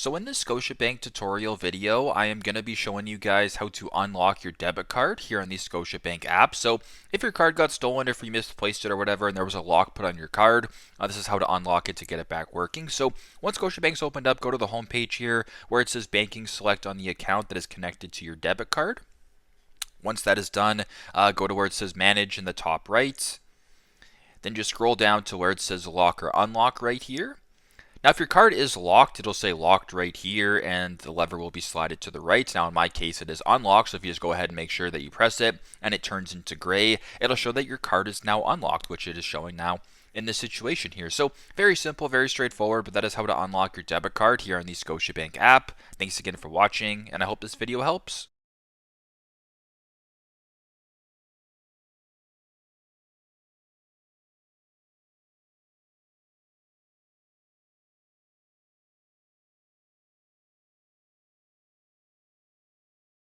So in this Scotiabank tutorial video, I am going to be showing you guys how to unlock your debit card here on the Scotiabank app. So if your card got stolen, if you misplaced it or whatever, and there was a lock put on your card, this is how to unlock it to get it back working. So once Scotiabank's opened up, go to the home page here where it says banking, select on the account that is connected to your debit card. Once that is done, go to where it says manage in the top right. Then just scroll down to where it says lock or unlock right here. Now, if your card is locked, it'll say locked right here, and the lever will be slided to the right. Now, in my case, it is unlocked, so if you just go ahead and make sure that you press it, and it turns into gray, it'll show that your card is now unlocked, which it is showing now in this situation here. So, very simple, very straightforward, but that is how to unlock your debit card here on the Scotiabank app. Thanks again for watching, and I hope this video helps.